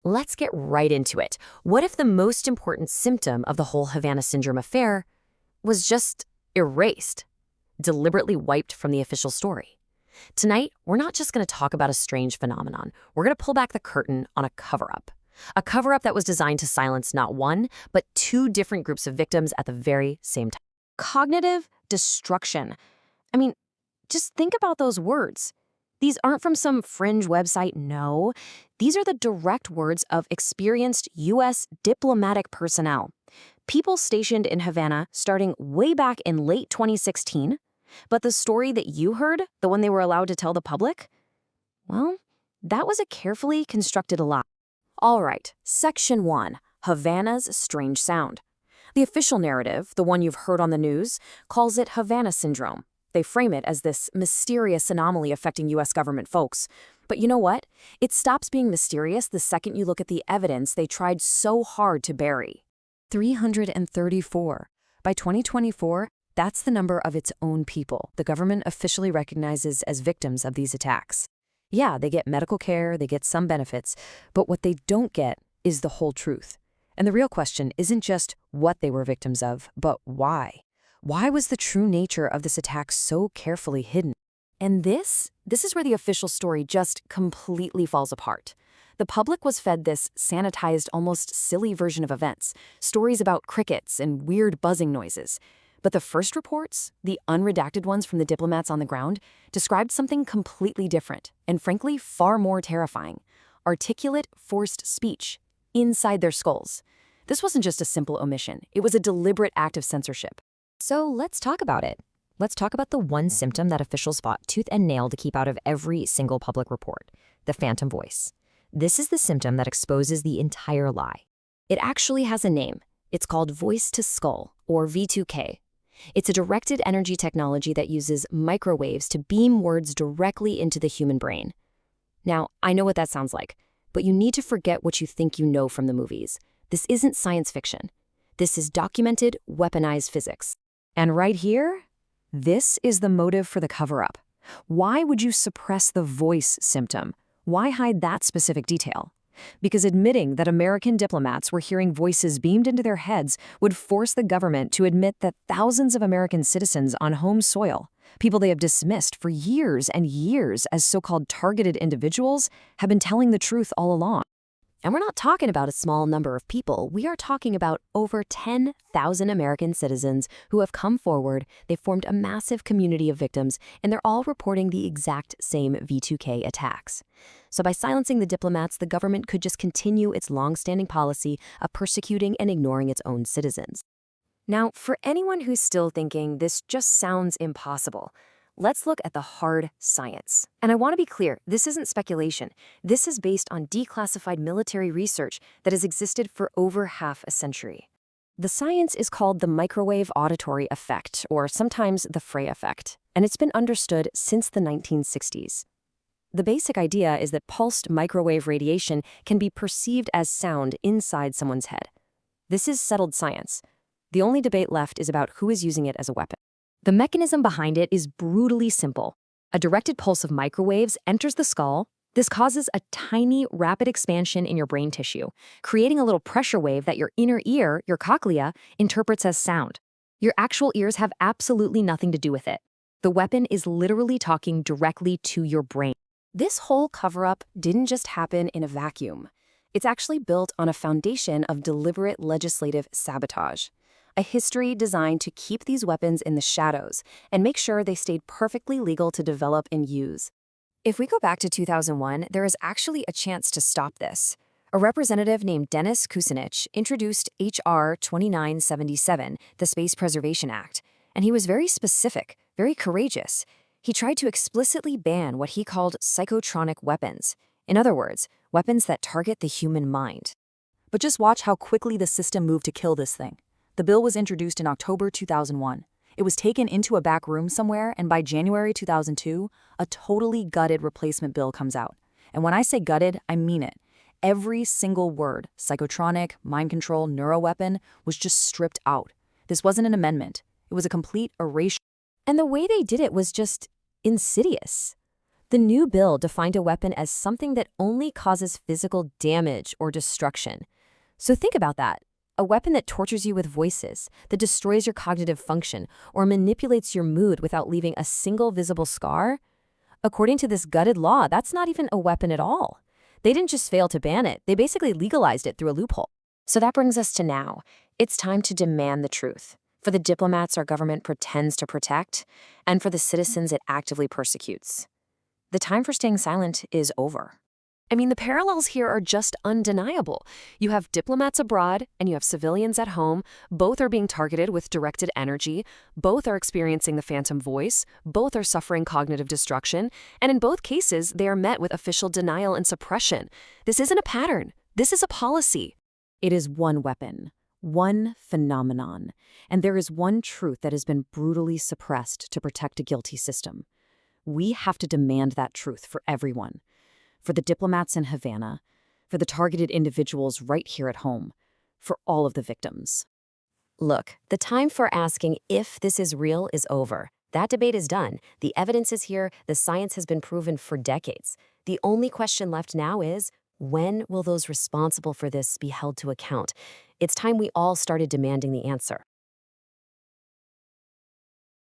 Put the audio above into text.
Let's get right into it. What if the most important symptom of the whole Havana Syndrome affair was just erased, deliberately wiped from the official story? Tonight, we're not just going to talk about a strange phenomenon. We're going to pull back the curtain on a cover-up. A cover-up that was designed to silence not one, but two different groups of victims at the very same time. Cognitive destruction. I mean, just think about those words. These aren't from some fringe website, no. These are the direct words of experienced U.S. diplomatic personnel. People stationed in Havana starting way back in late 2016. But the story that you heard, the one they were allowed to tell the public, well, that was a carefully constructed lie. All right, Section 1, Havana's strange sound. The official narrative, the one you've heard on the news, calls it Havana Syndrome. They frame it as this mysterious anomaly affecting U.S. government folks. But you know what? It stops being mysterious the second you look at the evidence they tried so hard to bury. 334. By 2024, that's the number of its own people the government officially recognizes as victims of these attacks. Yeah, they get medical care, they get some benefits, but what they don't get is the whole truth. And the real question isn't just what they were victims of, but why. Why was the true nature of this attack so carefully hidden? And this is where the official story just completely falls apart. The public was fed this sanitized, almost silly version of events, stories about crickets and weird buzzing noises. But the first reports, the unredacted ones from the diplomats on the ground, described something completely different and frankly far more terrifying. Articulate, forced speech inside their skulls. This wasn't just a simple omission. It was a deliberate act of censorship. So let's talk about it. Let's talk about the one symptom that officials fought tooth and nail to keep out of every single public report, the phantom voice. This is the symptom that exposes the entire lie. It actually has a name. It's called voice-to-skull, or V2K. It's a directed energy technology that uses microwaves to beam words directly into the human brain. Now, I know what that sounds like, but you need to forget what you think you know from the movies. This isn't science fiction. This is documented, weaponized physics. And right here, this is the motive for the cover-up. Why would you suppress the voice symptom? Why hide that specific detail? Because admitting that American diplomats were hearing voices beamed into their heads would force the government to admit that thousands of American citizens on home soil, people they have dismissed for years and years as so-called targeted individuals, have been telling the truth all along. And we're not talking about a small number of people. We are talking about over 10,000 American citizens who have come forward. They've formed a massive community of victims, and they're all reporting the exact same V2K attacks. So by silencing the diplomats, the government could just continue its long-standing policy of persecuting and ignoring its own citizens. Now, for anyone who's still thinking this just sounds impossible, let's look at the hard science. And I want to be clear, this isn't speculation. This is based on declassified military research that has existed for over half a century. The science is called the microwave auditory effect, or sometimes the Frey Effect, and it's been understood since the 1960s. The basic idea is that pulsed microwave radiation can be perceived as sound inside someone's head. This is settled science. The only debate left is about who is using it as a weapon. The mechanism behind it is brutally simple. A directed pulse of microwaves enters the skull. This causes a tiny, rapid expansion in your brain tissue, creating a little pressure wave that your inner ear, your cochlea, interprets as sound. Your actual ears have absolutely nothing to do with it. The weapon is literally talking directly to your brain. This whole cover-up didn't just happen in a vacuum. It's actually built on a foundation of deliberate legislative sabotage. A history designed to keep these weapons in the shadows and make sure they stayed perfectly legal to develop and use. If we go back to 2001, there is actually a chance to stop this. A representative named Dennis Kucinich introduced H.R. 2977, the Space Preservation Act, and he was very specific, very courageous. He tried to explicitly ban what he called psychotronic weapons. In other words, weapons that target the human mind. But just watch how quickly the system moved to kill this thing. The bill was introduced in October 2001. It was taken into a back room somewhere, and by January 2002, a totally gutted replacement bill comes out. And when I say gutted, I mean it. Every single word, psychotronic, mind control, neuroweapon, was just stripped out. This wasn't an amendment. It was a complete erasure. And the way they did it was just insidious. The new bill defined a weapon as something that only causes physical damage or destruction. So think about that. A weapon that tortures you with voices, that destroys your cognitive function, or manipulates your mood without leaving a single visible scar? According to this gutted law, that's not even a weapon at all. They didn't just fail to ban it, they basically legalized it through a loophole. So that brings us to now. It's time to demand the truth. For the diplomats our government pretends to protect, and for the citizens it actively persecutes. The time for staying silent is over. I mean, the parallels here are just undeniable. You have diplomats abroad and you have civilians at home. Both are being targeted with directed energy. Both are experiencing the phantom voice. Both are suffering cognitive destruction. And in both cases, they are met with official denial and suppression. This isn't a pattern. This is a policy. It is one weapon, one phenomenon. And there is one truth that has been brutally suppressed to protect a guilty system. We have to demand that truth for everyone. For the diplomats in Havana, for the targeted individuals right here at home, for all of the victims. Look, the time for asking if this is real is over. That debate is done. The evidence is here. The science has been proven for decades. The only question left now is, when will those responsible for this be held to account? It's time we all started demanding the answer.